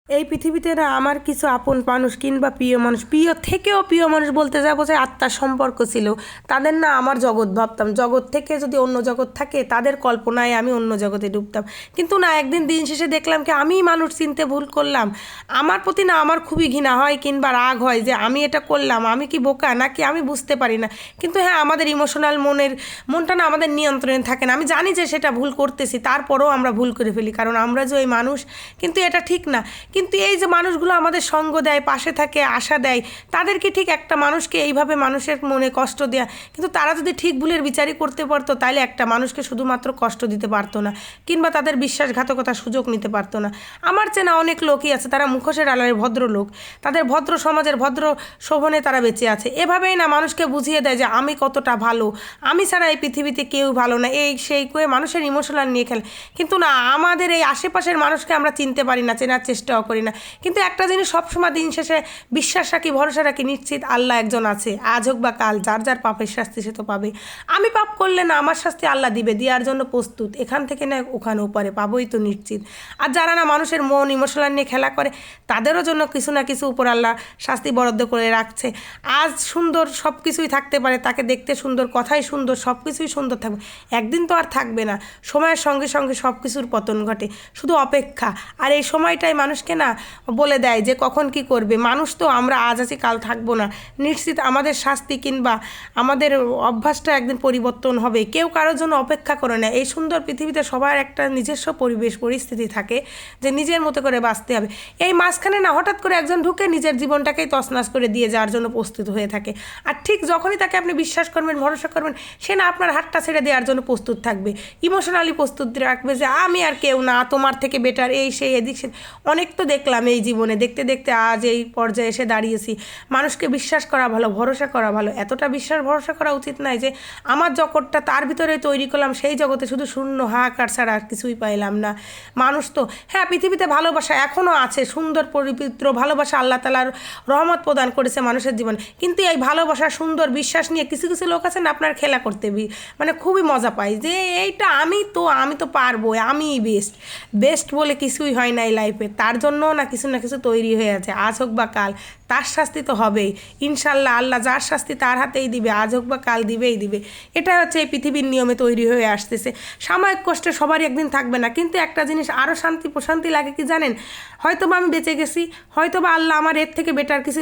এই পৃথিবীতে না আমার কিছু আপন মানুষ কিংবা প্রিয় মানুষ, প্রিয় থেকেও প্রিয় মানুষ বলতে যাবো যে আত্মার সম্পর্ক ছিল, তাদের না আমার জগৎ ভাবতাম। জগৎ থেকে যদি অন্য জগৎ থাকে তাদের কল্পনায় আমি অন্য জগতে ডুবতাম। কিন্তু না, একদিন দিন শেষে দেখলাম কি আমিই মানুষ চিনতে ভুল করলাম। আমার প্রতি না আমার খুবই ঘৃণা হয় কিংবা রাগ হয় যে আমি এটা করলাম, আমি কি বোকা নাকি আমি বুঝতে পারি না। কিন্তু হ্যাঁ, আমাদের ইমোশনাল মনটা না আমাদের নিয়ন্ত্রণে থাকে না। আমি জানি যে সেটা ভুল করতেছি, তারপরেও আমরা ভুল করে ফেলি, কারণ আমরা যে ওই মানুষ। কিন্তু এটা ঠিক না। কিন্তু এই যে মানুষগুলো আমাদের সঙ্গ দেয়, পাশে থাকে, আশা দেয়, তাদেরকে ঠিক একটা মানুষকে এইভাবে মানুষের মনে কষ্ট দেয়া, কিন্তু তারা যদি ঠিক ভুলের বিচারই করতে পারতো তাহলে একটা মানুষকে শুধুমাত্র কষ্ট দিতে পারতো না কিংবা তাদের বিশ্বাসঘাতকতার সুযোগ নিতে পারতো না। আমার চেনা অনেক লোকই আছে, তারা মুখোশের আড়ালে ভদ্রলোক, তাদের ভদ্র সমাজের ভদ্র শোভনে তারা বেঁচে আছে। এভাবেই না মানুষকে বুঝিয়ে দেয় যে আমি কতটা ভালো, আমি ছাড়া এই পৃথিবীতে কেউ ভালো না, এই সেই করে মানুষের ইমোশনাল নিয়ে খেলে। কিন্তু না, আমাদের এই আশেপাশের মানুষকে আমরা চিনতে পারি না, চেনার চেষ্টাও করি না। কিন্তু একটা জিনিস সবসময় দিন শেষে বিশ্বাস রাখি, ভরসা রাখি, নিশ্চিত আল্লাহ একজন আছে। আজ হোক বা কাল, যার যার পাপের শাস্তি সে তো পাবে। আমি পাপ করলে না আমার শাস্তি আল্লাহ দিবে, দেওয়ার জন্য প্রস্তুত। এখান থেকে না ওখানে ওপারে পাবোই তো নিশ্চিত। আর যারা না মানুষের মন ইমোশনাল নিয়ে খেলা করে, তাদেরও জন্য কিছু না কিছু উপর আল্লাহ শাস্তি বরাদ্দ করে রাখছে। আজ সুন্দর সব কিছুই থাকতে পারে, তাকে দেখতে সুন্দর, কথাই সুন্দর, সব কিছুই সুন্দর থাকবে, একদিন তো আর থাকবে না। সময়ের সঙ্গে সঙ্গে সব কিছুর পতন ঘটে, শুধু অপেক্ষা। আর এই সময়টাই মানুষকে না বলে দেয় যে কখন কি করবে। মানুষ তো আমরা আজ আছি কাল থাকবো না, নিশ্চিত আমাদের শাস্তি কিংবা আমাদের অভ্যাসটা একদিন পরিবর্তন হবে। কেউ কারোর জন্য অপেক্ষা করে না। এই সুন্দর পৃথিবীতে সবার একটা নিজস্ব পরিবেশ পরিস্থিতি থাকে যে নিজের মতো করে বাঁচতে হবে। এই মাঝখানে না হঠাৎ করে একজন ঢুকে নিজের জীবনটাকেই তছনছ করে দিয়ে যাওয়ার জন্য প্রস্তুত হয়ে থাকে। আর ঠিক যখনই তাকে আপনি বিশ্বাস করবেন, ভরসা করবেন, সে না আপনার হাতটা ছেড়ে দেওয়ার জন্য প্রস্তুত থাকবে, ইমোশনালি প্রস্তুত রাখবে যে আমি আর কেউ না, তোমার থেকে বেটার, এই সেই এদিক সে। অনেক তো দেখলাম এই জীবনে, দেখতে দেখতে আজ এই পর্যায়ে এসে দাঁড়িয়েছি। মানুষকে বিশ্বাস করা ভালো, ভরসা করা ভালো, এতটা বিশ্বাস ভরসা করা উচিত নয় যে আমার জগৎটা তার ভিতরে তৈরি করলাম, সেই জগতে শুধু শূন্য হাহাকার ছাড়া আর কিছুই পাইলাম না। মানুষ তো হ্যাঁ, পৃথিবীতে ভালোবাসা এখনও আছে, সুন্দর পবিত্র ভালোবাসা আল্লাহ তাআলার রহমত প্রদান করেছে মানুষের জীবনে। কিন্তু এই ভালোবাসা, সুন্দর বিশ্বাস নিয়ে কিছু কিছু লোক আছেন আপনার খেলা করতে মানে খুবই মজা পাই যে এইটা আমি তো পারবো, আমিই বেস্ট বলে কিছুই হয় না এই লাইফে। তার জন্য না কিছু তৈরি হয়ে আছে, আজ হোক বা কাল তার শাস্তি তো হবেই ইনশাল্লাহ। আল্লাহ যার শাস্তি তার হাতেই দিবে, আজ হোক বা কাল দিবেই দিবে। এটা হচ্ছে এই পৃথিবীর নিয়মে তৈরি হয়ে আসতেছে। সাময়িক কষ্টে সবারই একদিন থাকবে না, কিন্তু একটা জিনিস আরও প্রশান্তি লাগে কি জানেন? হয়তো বা আমি বেঁচে গেছি, হয়তো বা আল্লাহ আমার এর থেকে বেটার কিছু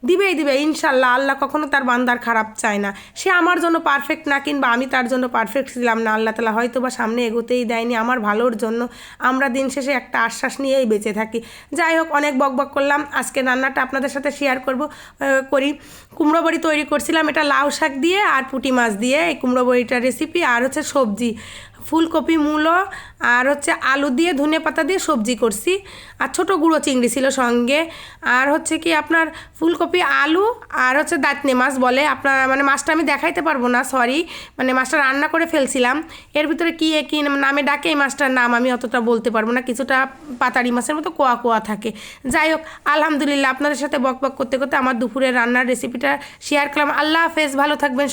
দিবেই ইনশাল্লাহ। আল্লাহ কখনো তার বান্দার খারাপ চায় না। সে আমার জন্য পারফেক্ট না কিংবা আমি তার জন্য পারফেক্ট ছিলাম না, আল্লাহ তাআলা হয়তো বা সামনে এগোতেই দেয়নি আমার ভালোর জন্য। আমরা দিন শেষে একটা আশ্বাস নিয়েই বেঁচে থাকি। যাই হোক, অনেক বকবক করলাম। আজকে রান্নাটা আপনাদের সাথে শেয়ার করি। কুমড়ো বড়ি তৈরি করছিলাম, এটা লাউ শাক দিয়ে আর পুঁটি মাছ দিয়ে এই কুমড়ো বড়িটার রেসিপি। আর হচ্ছে সবজি, ফুলকপি, মূলো আর হচ্ছে আলু দিয়ে, ধনে পাতা দিয়ে সবজি করছি। আর ছোটো গুঁড়ো চিংড়ি ছিল সঙ্গে। আর হচ্ছে কি আপনার ফুলকপি, আলু আর হচ্ছে দাঁতনে মাছ বলে আপনার, মানে মাছটা আমি দেখাইতে পারবো না, সরি, মানে মাছটা রান্না করে ফেলছিলাম। এর ভিতরে কী নামে ডাকে এই মাছটার নাম আমি অতটা বলতে পারবো না, কিছুটা পাতাড়ি মাছের মতো কোয়া কোয়া থাকে। যাই হোক, আলহামদুলিল্লাহ আপনাদের সাথে বকবক করতে করতে আমার দুপুরের রান্নার রেসিপিটা শেয়ার করলাম। আল্লাহ হাফেজ, ভালো থাকবেন।